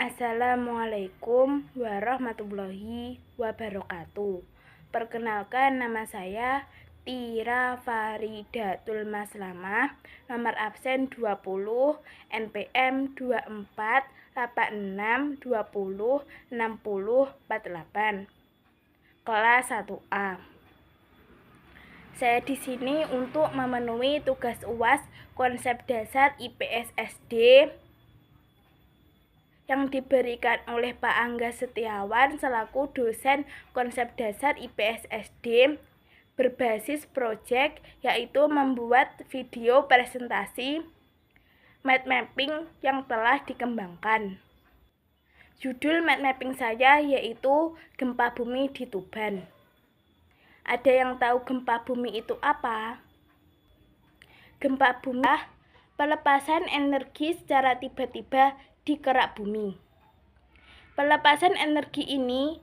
Assalamualaikum warahmatullahi wabarakatuh. Perkenalkan, nama saya Tira Faridatul Maslamah, nomor absen 20, NPM 2486206048, kelas 1A. Saya di sini untuk memenuhi tugas UAS konsep dasar IPS SD yang diberikan oleh Pak Angga Setiawan selaku dosen konsep dasar IPS SD berbasis proyek, yaitu membuat video presentasi mind mapping yang telah dikembangkan. Judul mind mapping saya yaitu Gempa Bumi di Tuban. Ada yang tahu gempa bumi itu apa? Gempa bumi adalah pelepasan energi secara tiba-tiba di kerak bumi. Pelepasan energi ini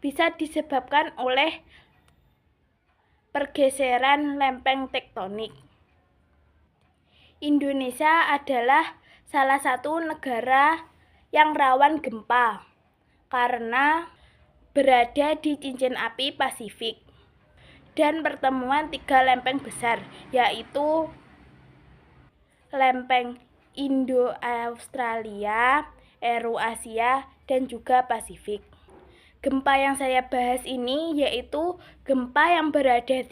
bisa disebabkan oleh pergeseran lempeng tektonik. Indonesia adalah salah satu negara yang rawan gempa karena berada di cincin api Pasifik dan pertemuan 3 lempeng besar, yaitu lempeng Indo-Australia, Eurasia, dan juga Pasifik. Gempa yang saya bahas ini yaitu gempa yang berada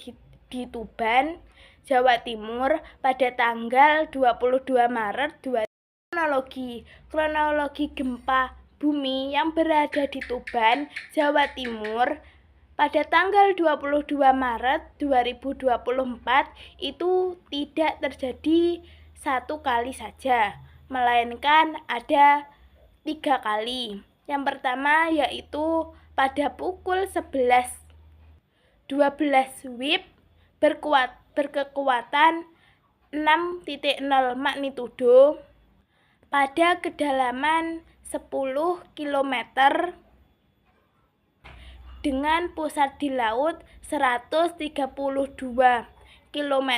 di Tuban, Jawa Timur pada tanggal 22 Maret 2020. Kronologi gempa bumi yang berada di Tuban, Jawa Timur pada tanggal 22 Maret 2024 itu tidak terjadi satu kali saja, melainkan ada 3 kali. Yang pertama yaitu pada pukul 11.12 WIB berkekuatan 6.0 magnitudo pada kedalaman 10 km dengan pusat di laut 132 km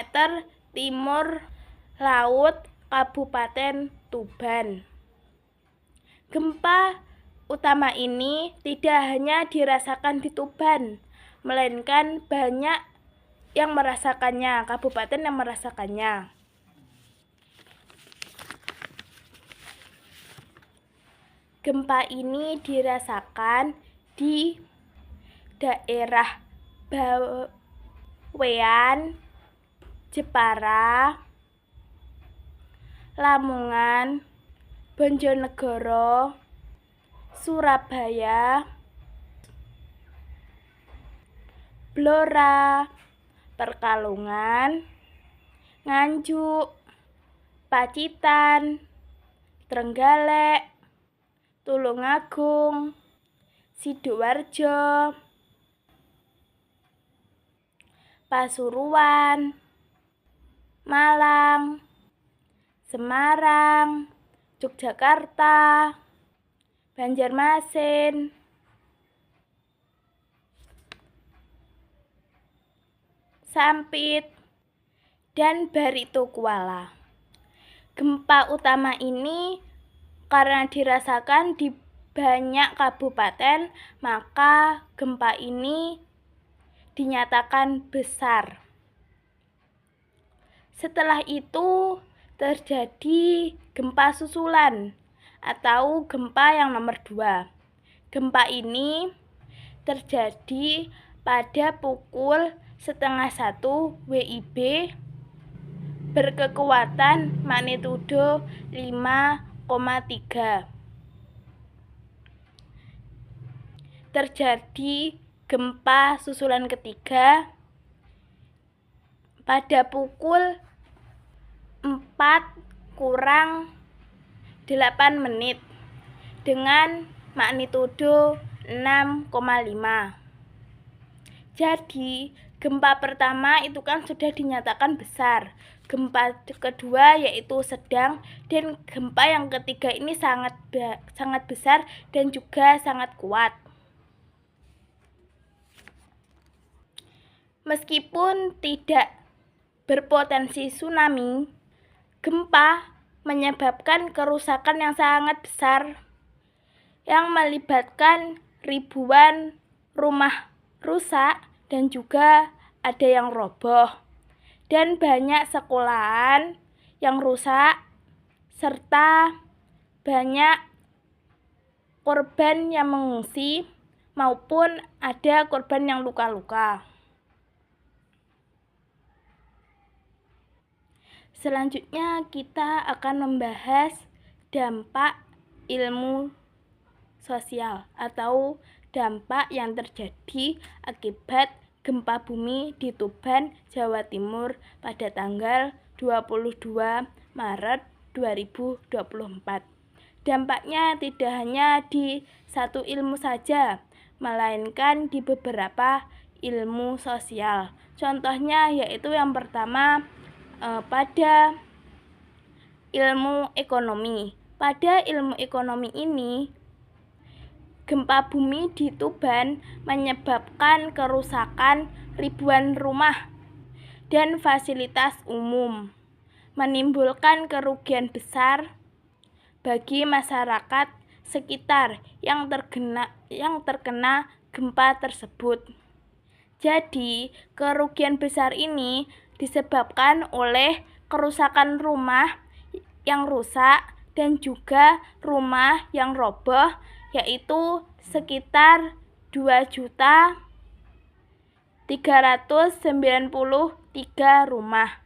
timur laut Kabupaten Tuban. Gempa utama ini tidak hanya dirasakan di Tuban, melainkan banyak yang merasakannya, kabupaten yang merasakannya. Gempa ini dirasakan di daerah Bawean, Jepara, Lamongan, Bojonegoro, Surabaya, Blora, Pekalongan, Nganjuk, Pacitan, Trenggalek, Tulungagung, Sidoarjo, Pasuruan, Malang, Semarang, Yogyakarta, Banjarmasin, Sampit, dan Baritokuala. Gempa utama ini karena dirasakan di banyak kabupaten, maka gempa ini dinyatakan besar. Setelah itu terjadi gempa susulan atau gempa yang nomor 2. Gempa ini terjadi pada pukul 12:30 WIB berkekuatan magnitudo 5,3. Terjadi gempa susulan ketiga pada pukul 4:08 dengan magnitudo 6,5. Jadi gempa pertama itu kan sudah dinyatakan besar, gempa kedua yaitu sedang, dan gempa yang ketiga ini sangat besar dan juga sangat kuat. Meskipun tidak berpotensi tsunami, gempa menyebabkan kerusakan yang sangat besar yang melibatkan ribuan rumah rusak dan juga ada yang roboh, dan banyak sekolahan yang rusak serta banyak korban yang mengungsi maupun ada korban yang luka-luka. Selanjutnya kita akan membahas dampak ilmu sosial atau dampak yang terjadi akibat gempa bumi di Tuban, Jawa Timur pada tanggal 22 Maret 2024. Dampaknya tidak hanya di satu ilmu saja, melainkan di beberapa ilmu sosial. Contohnya yaitu yang pertama pada ilmu ekonomi. Pada ilmu ekonomi ini, gempa bumi di Tuban menyebabkan kerusakan ribuan rumah dan fasilitas umum, menimbulkan kerugian besar bagi masyarakat sekitar yang terkena gempa tersebut. Jadi, kerugian besar ini disebabkan oleh kerusakan rumah yang rusak dan juga rumah yang roboh, yaitu sekitar 2.393 rumah.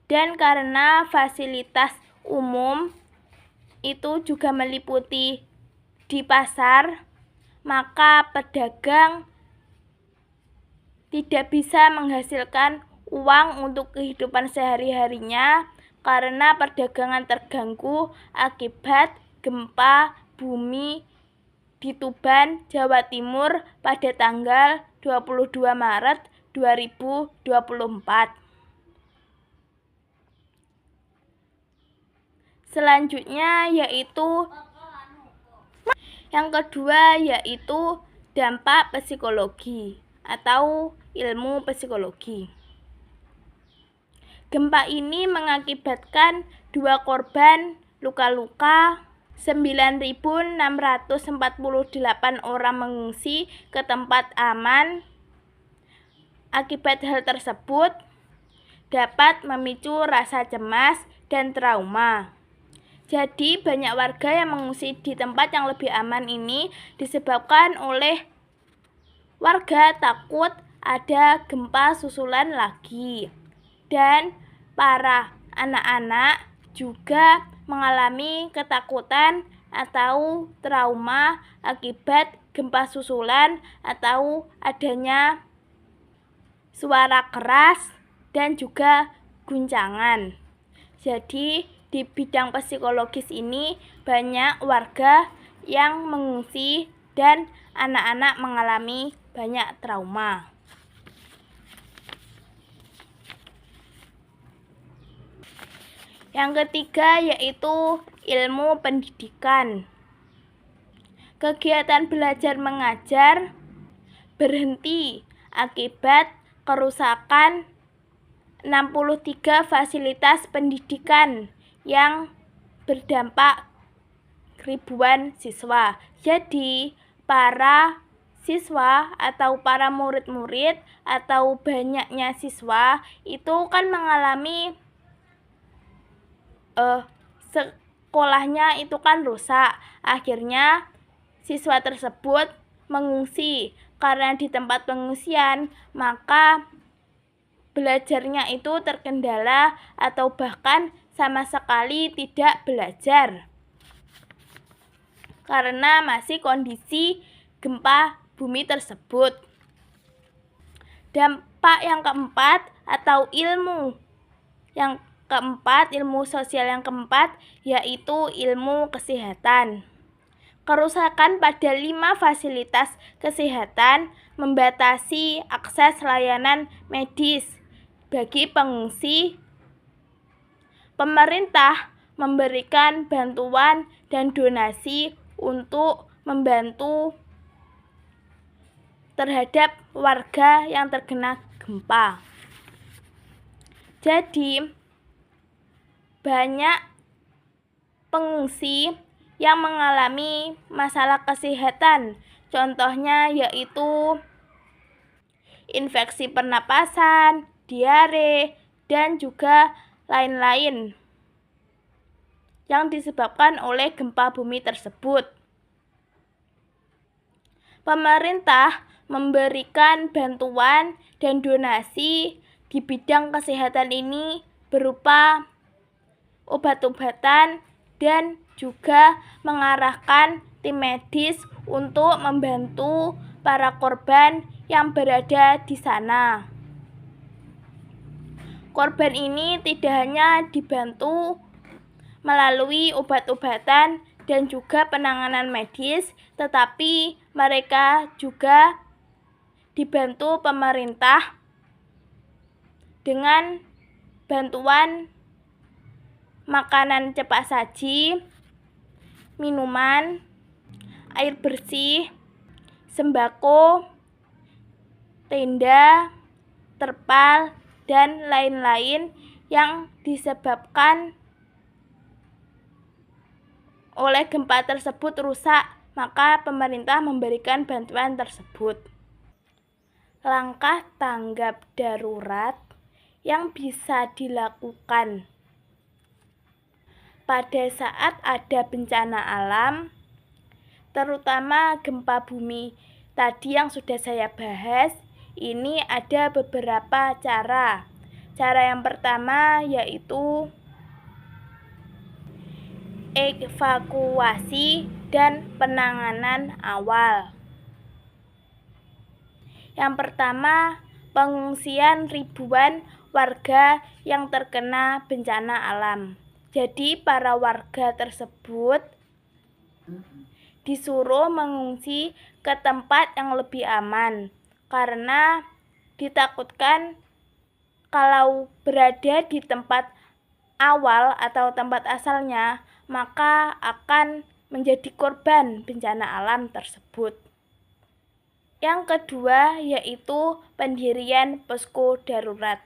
Dan karena fasilitas umum itu juga meliputi di pasar, maka pedagang tidak bisa menghasilkan uang untuk kehidupan sehari-harinya karena perdagangan terganggu akibat gempa bumi di Tuban, Jawa Timur pada tanggal 22 Maret 2024. Selanjutnya yaitu yang kedua yaitu dampak psikologi atau ilmu psikologi. Gempa ini mengakibatkan 2 korban luka-luka, 9.648 orang mengungsi ke tempat aman. Akibat hal tersebut dapat memicu rasa cemas dan trauma. Jadi banyak warga yang mengungsi di tempat yang lebih aman ini disebabkan oleh warga takut ada gempa susulan lagi. Dan para anak-anak juga mengalami ketakutan atau trauma akibat gempa susulan atau adanya suara keras dan juga guncangan. Jadi di bidang psikologis ini banyak warga yang mengungsi dan anak-anak mengalami banyak trauma. Yang ketiga yaitu ilmu pendidikan. Kegiatan belajar mengajar berhenti akibat kerusakan 63 fasilitas pendidikan yang berdampak ribuan siswa. Jadi, para siswa atau para murid-murid atau banyaknya siswa itu kan mengalami sekolahnya itu kan rusak. Akhirnya siswa tersebut mengungsi. Karena di tempat pengungsian, maka belajarnya itu terkendala atau bahkan sama sekali tidak belajar karena masih kondisi gempa bumi tersebut. Dampak yang keempat atau ilmu sosial yang keempat yaitu ilmu kesehatan. Kerusakan pada 5 fasilitas kesehatan membatasi akses layanan medis bagi pengungsi. Pemerintah memberikan bantuan dan donasi untuk membantu terhadap warga yang terkena gempa. Jadi, banyak pengungsi yang mengalami masalah kesehatan. Contohnya yaitu infeksi pernapasan, diare, dan juga lain-lain yang disebabkan oleh gempa bumi tersebut. Pemerintah memberikan bantuan dan donasi di bidang kesehatan ini berupa obat-obatan dan juga mengarahkan tim medis untuk membantu para korban yang berada di sana. Korban ini tidak hanya dibantu melalui obat-obatan dan juga penanganan medis, tetapi mereka juga dibantu pemerintah dengan bantuan makanan cepat saji, minuman, air bersih, sembako, tenda, terpal, dan lain-lain yang disebabkan oleh gempa tersebut rusak, maka pemerintah memberikan bantuan tersebut. Langkah tanggap darurat yang bisa dilakukan pada saat ada bencana alam, terutama gempa bumi tadi yang sudah saya bahas. Ini ada beberapa cara. Cara yang pertama yaitu evakuasi dan penanganan awal. Yang pertama, pengungsian ribuan warga yang terkena bencana alam. Jadi para warga tersebut disuruh mengungsi ke tempat yang lebih aman, karena ditakutkan kalau berada di tempat awal atau tempat asalnya, maka akan menjadi korban bencana alam tersebut. Yang kedua yaitu pendirian posko darurat.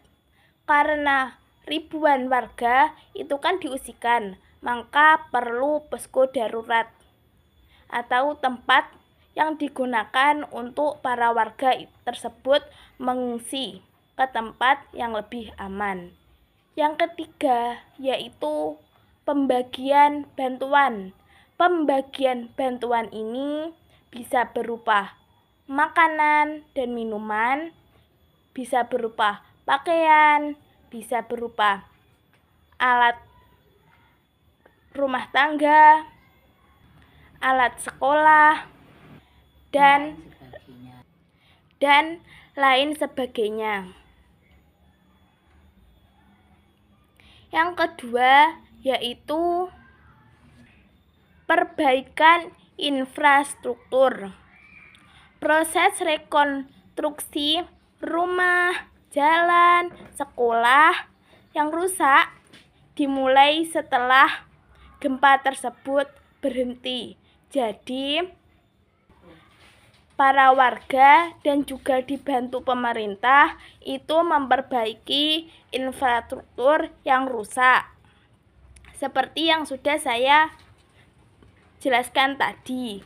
Karena ribuan warga itu kan diungsikan, maka perlu posko darurat atau tempat yang digunakan untuk para warga tersebut mengungsi ke tempat yang lebih aman. Yang ketiga yaitu pembagian bantuan. Pembagian bantuan ini bisa berupa makanan dan minuman, bisa berupa pakaian, bisa berupa alat rumah tangga, alat sekolah, dan lain sebagainya. Yang kedua yaitu perbaikan infrastruktur. Proses rekonstruksi rumah, jalan, sekolah yang rusak dimulai setelah gempa tersebut berhenti. Jadi para warga dan juga dibantu pemerintah itu memperbaiki infrastruktur yang rusak, seperti yang sudah saya jelaskan tadi.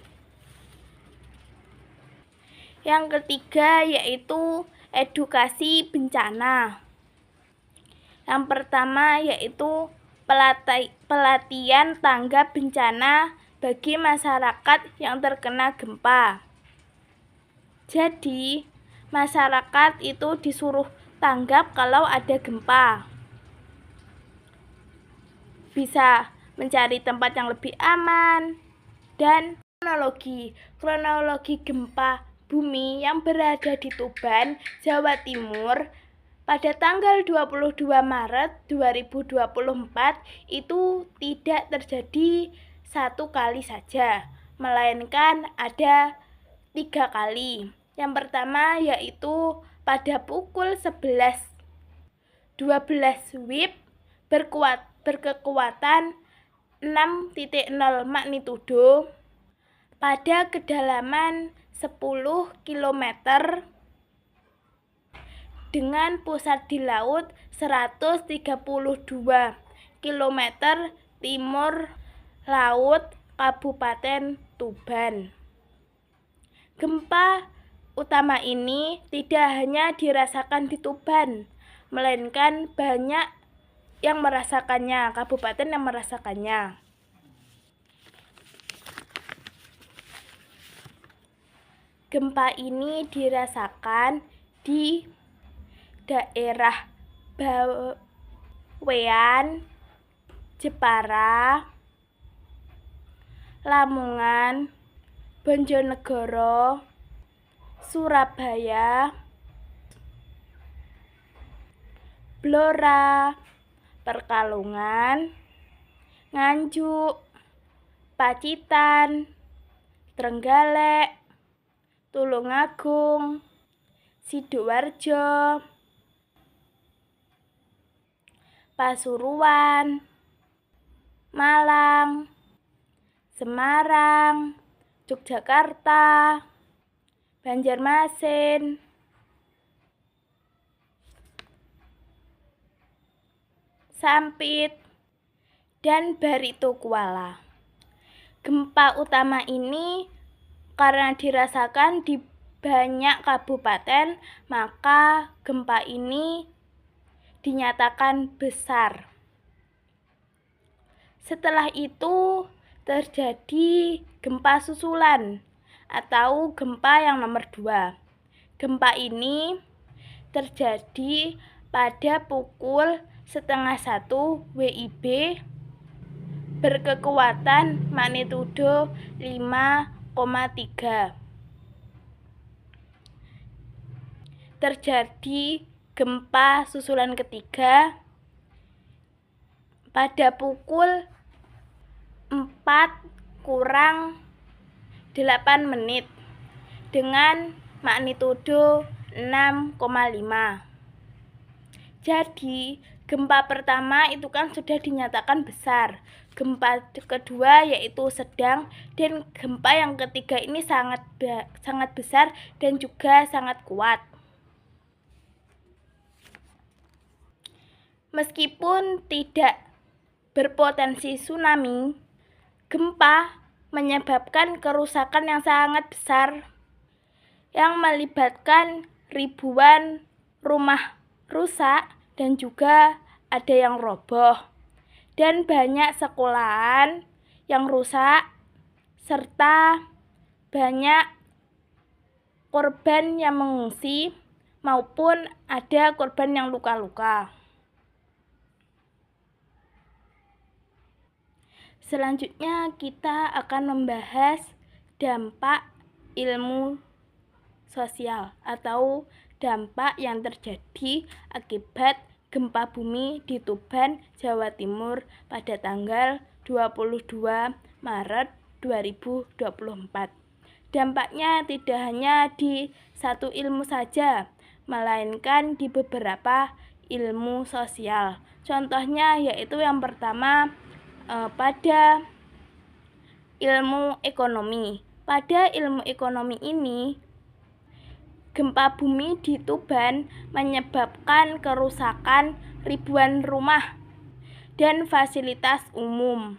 Yang ketiga yaitu edukasi bencana. Yang pertama yaitu pelatihan tanggap bencana bagi masyarakat yang terkena gempa. Jadi, masyarakat itu disuruh tanggap kalau ada gempa. Bisa mencari tempat yang lebih aman. Dan kronologi gempa bumi yang berada di Tuban, Jawa Timur pada tanggal 22 Maret 2024 itu tidak terjadi satu kali saja, melainkan ada 3 kali. Yang pertama yaitu pada pukul 11.12 WIB berkekuatan 6.0 magnitudo pada kedalaman 10 km dengan pusat di laut 132 km timur laut Kabupaten Tuban. Gempa utama ini tidak hanya dirasakan di Tuban, melainkan banyak yang merasakannya, kabupaten yang merasakannya. Gempa ini dirasakan di daerah Bawean, Jepara, Lamongan, Bojonegoro, Surabaya, Blora, Pekalongan, Nganjuk, Pacitan, Trenggalek, Tulungagung, Sidoarjo, Pasuruan, Malang, Semarang, Yogyakarta, Banjarmasin, Sampit, dan Baritokuala. Gempa utama ini karena dirasakan di banyak kabupaten, maka gempa ini dinyatakan besar. Setelah itu terjadi gempa susulan atau gempa yang nomor 2. Gempa ini terjadi pada pukul 12:30 WIB berkekuatan magnitudo 5,3. Terjadi gempa susulan ketiga pada pukul 4:08 dengan magnitudo 6,5. Jadi gempa pertama itu kan sudah dinyatakan besar, gempa kedua yaitu sedang, dan gempa yang ketiga ini sangat besar dan juga sangat kuat. Meskipun tidak berpotensi tsunami, gempa menyebabkan kerusakan yang sangat besar yang melibatkan ribuan rumah rusak dan juga ada yang roboh, dan banyak sekolahan yang rusak serta banyak korban yang mengungsi maupun ada korban yang luka-luka. Selanjutnya kita akan membahas dampak ilmu sosial atau dampak yang terjadi akibat gempa bumi di Tuban, Jawa Timur pada tanggal 22 Maret 2024. Dampaknya tidak hanya di satu ilmu saja, melainkan di beberapa ilmu sosial. Contohnya yaitu yang pertama pada ilmu ekonomi. Pada ilmu ekonomi ini, gempa bumi di Tuban menyebabkan kerusakan ribuan rumah dan fasilitas umum,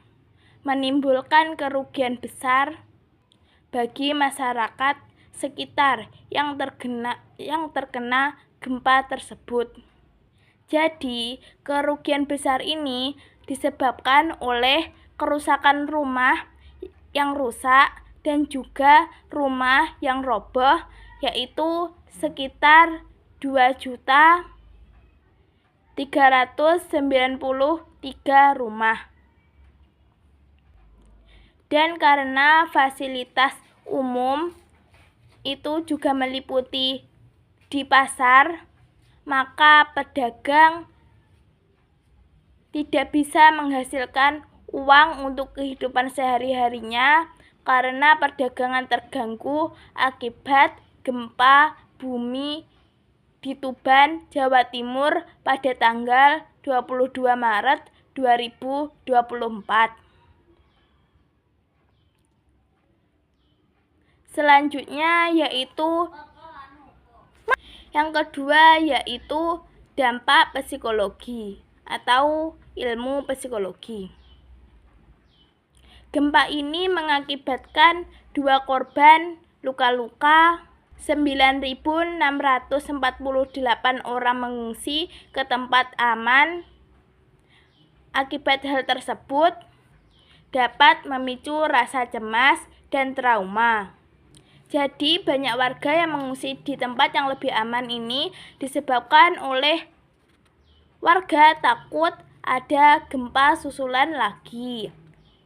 menimbulkan kerugian besar bagi masyarakat sekitar yang terkena gempa tersebut. Jadi, kerugian besar ini disebabkan oleh kerusakan rumah yang rusak dan juga rumah yang roboh, yaitu sekitar 2.393 rumah. Dan karena fasilitas umum itu juga meliputi di pasar, maka pedagang tidak bisa menghasilkan uang untuk kehidupan sehari-harinya karena perdagangan terganggu akibat gempa bumi di Tuban, Jawa Timur pada tanggal 22 Maret 2024. Selanjutnya yaitu yang kedua yaitu dampak psikologi atau ilmu psikologi. Gempa ini mengakibatkan 2 korban luka-luka, 9.648 orang mengungsi ke tempat aman. Akibat hal tersebut dapat memicu rasa cemas dan trauma. Jadi banyak warga yang mengungsi di tempat yang lebih aman ini disebabkan oleh warga takut ada gempa susulan lagi.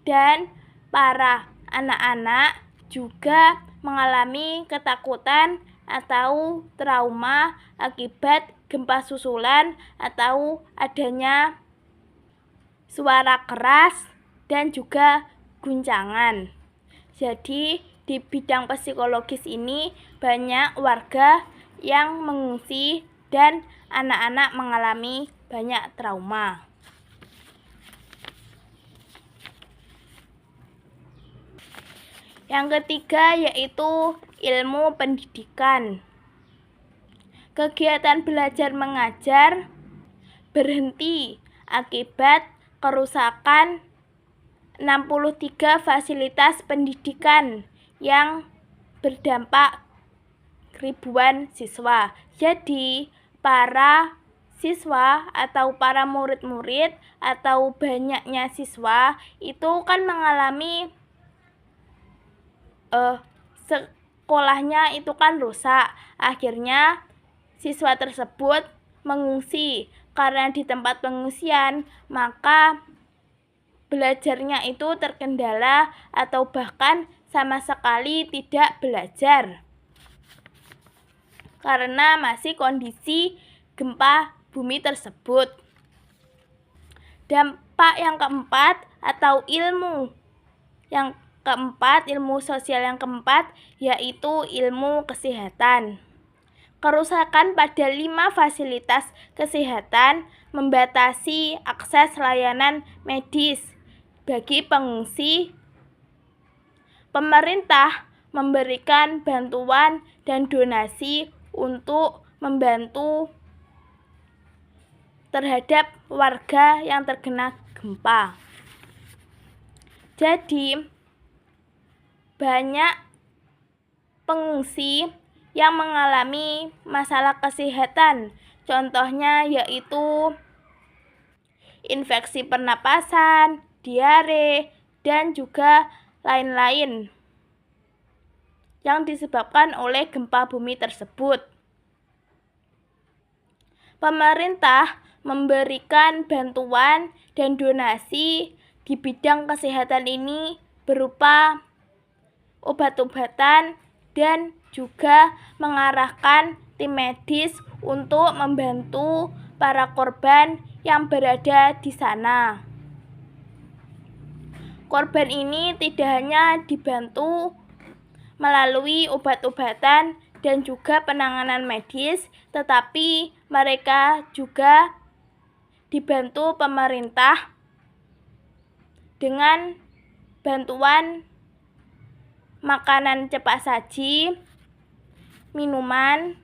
Dan para anak-anak juga mengalami ketakutan atau trauma akibat gempa susulan atau adanya suara keras dan juga guncangan. Jadi di bidang psikologis ini banyak warga yang mengungsi dan anak-anak mengalami banyak trauma. Yang ketiga yaitu ilmu pendidikan. Kegiatan belajar mengajar berhenti akibat kerusakan 63 fasilitas pendidikan yang berdampak ribuan siswa. Jadi para siswa atau para murid-murid atau banyaknya siswa itu kan mengalami sekolahnya itu kan rusak. Akhirnya siswa tersebut mengungsi. Karena di tempat pengungsian maka belajarnya itu terkendala atau bahkan sama sekali tidak belajar karena masih kondisi gempa bumi tersebut. Dampak yang keempat atau ilmu sosial yang keempat yaitu ilmu kesehatan. Kerusakan pada 5 fasilitas kesehatan membatasi akses layanan medis bagi pengungsi. Pemerintah memberikan bantuan dan donasi untuk membantu terhadap warga yang terkena gempa. Jadi banyak pengungsi yang mengalami masalah kesehatan, contohnya yaitu infeksi pernapasan, diare, dan juga lain-lain yang disebabkan oleh gempa bumi tersebut. Pemerintah memberikan bantuan dan donasi di bidang kesehatan ini berupa obat-obatan dan juga mengarahkan tim medis untuk membantu para korban yang berada di sana. Korban ini tidak hanya dibantu melalui obat-obatan dan juga penanganan medis, tetapi mereka juga dibantu pemerintah dengan bantuan makanan cepat saji, minuman,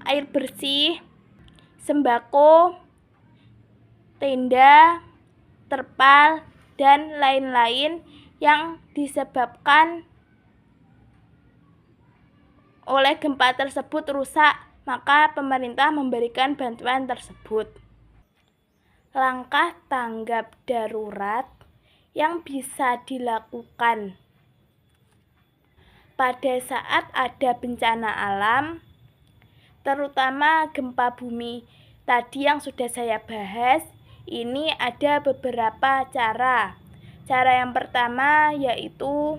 air bersih, sembako, tenda, terpal, dan lain-lain yang disebabkan oleh gempa tersebut rusak, maka pemerintah memberikan bantuan tersebut. Langkah tanggap darurat yang bisa dilakukan pada saat ada bencana alam, terutama gempa bumi tadi yang sudah saya bahas, ini ada beberapa cara. Cara yang pertama yaitu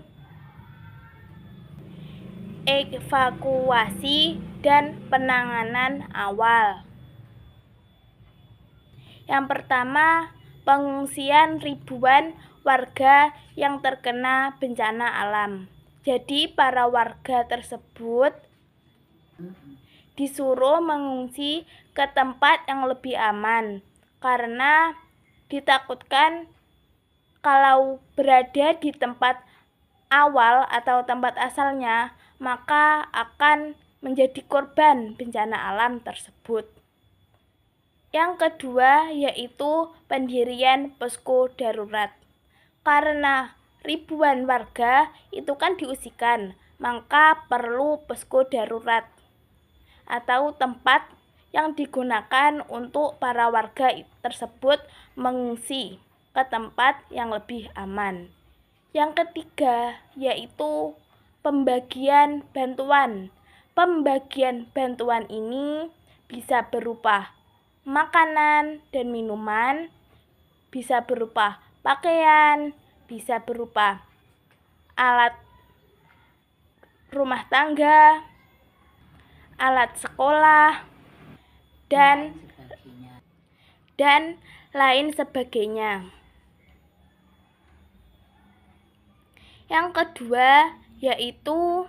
evakuasi dan penanganan awal. Yang pertama, pengungsian ribuan warga yang terkena bencana alam. Jadi para warga tersebut disuruh mengungsi ke tempat yang lebih aman karena ditakutkan kalau berada di tempat awal atau tempat asalnya maka akan menjadi korban bencana alam tersebut. Yang kedua yaitu pendirian posko darurat. Karena ribuan warga itu kan diungsikan, maka perlu posko darurat atau tempat yang digunakan untuk para warga tersebut mengungsi ke tempat yang lebih aman. Yang ketiga yaitu pembagian bantuan. Pembagian bantuan ini bisa berupa makanan dan minuman, bisa berupa pakaian, bisa berupa alat rumah tangga, alat sekolah, dan lain sebagainya. Yang kedua yaitu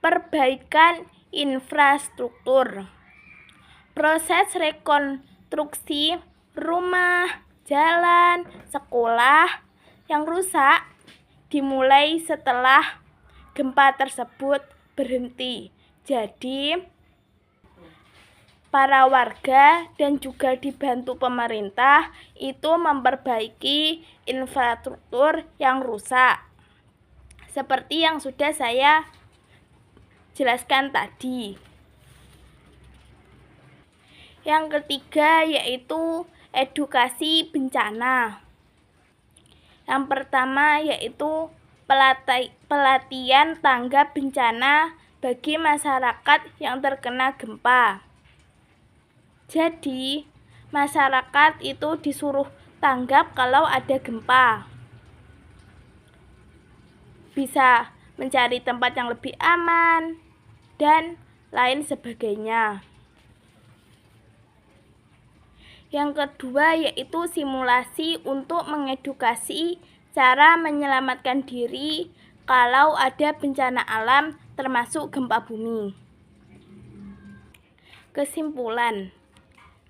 perbaikan infrastruktur. Proses rekonstruksi rumah, jalan, sekolah yang rusak dimulai setelah gempa tersebut berhenti. Jadi, para warga dan juga dibantu pemerintah itu memperbaiki infrastruktur yang rusak. Seperti yang sudah saya jelaskan tadi. Yang ketiga yaitu edukasi bencana. Yang pertama yaitu pelatihan tanggap bencana bagi masyarakat yang terkena gempa. Jadi, masyarakat itu disuruh tanggap kalau ada gempa. Bisa mencari tempat yang lebih aman dan lain sebagainya. Yang kedua yaitu simulasi untuk mengedukasi cara menyelamatkan diri kalau ada bencana alam termasuk gempa bumi. Kesimpulan,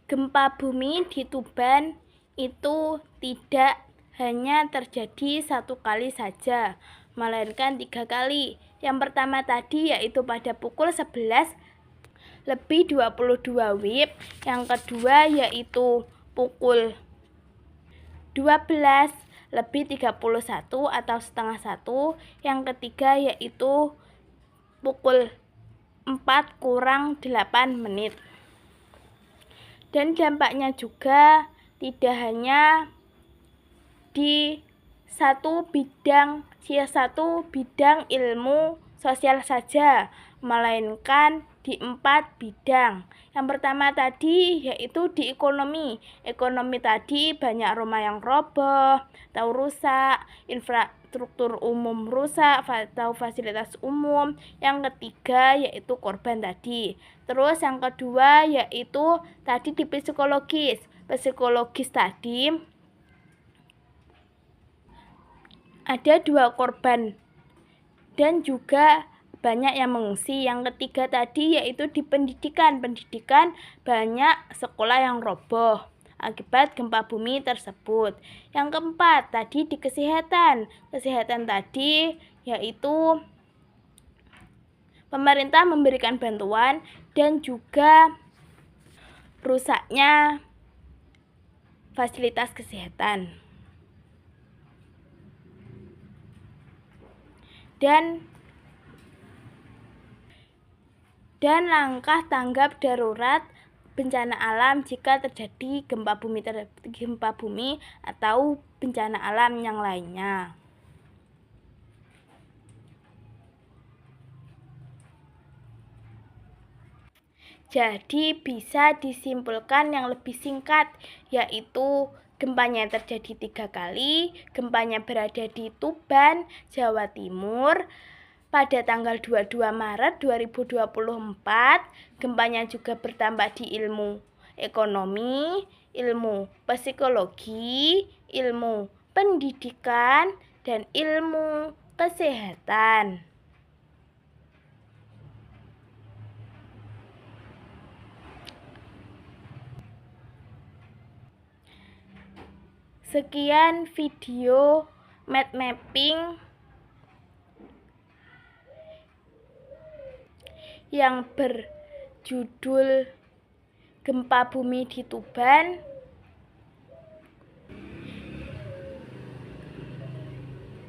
gempa bumi di Tuban itu tidak hanya terjadi 1 kali saja, melainkan 3 kali. Yang pertama tadi yaitu pada pukul 11:22 WIB. Yang kedua yaitu pukul 12:31 atau setengah 1. Yang ketiga yaitu pukul 4:08. Dan dampaknya juga tidak hanya di satu bidang ilmu sosial saja, melainkan di 4 bidang. Yang pertama tadi yaitu di ekonomi. Ekonomi tadi banyak rumah yang roboh atau rusak, infrastruktur umum rusak atau fasilitas umum. Yang ketiga yaitu korban tadi. Terus yang kedua yaitu tadi di psikologis. Psikologis tadi ada 2 korban dan juga banyak yang mengungsi. Yang ketiga tadi yaitu di pendidikan. Pendidikan banyak sekolah yang roboh akibat gempa bumi tersebut. Yang keempat tadi di kesehatan. Kesehatan tadi yaitu pemerintah memberikan bantuan dan juga rusaknya fasilitas kesehatan. Dan langkah tanggap darurat bencana alam jika terjadi gempa bumi atau bencana alam yang lainnya. Jadi bisa disimpulkan yang lebih singkat, yaitu gempanya terjadi 3 kali, gempanya berada di Tuban, Jawa Timur, pada tanggal 22 Maret 2024, gempanya juga bertambah di ilmu ekonomi, ilmu psikologi, ilmu pendidikan, dan ilmu kesehatan. Sekian video mind mapping yang berjudul Gempa Bumi di Tuban.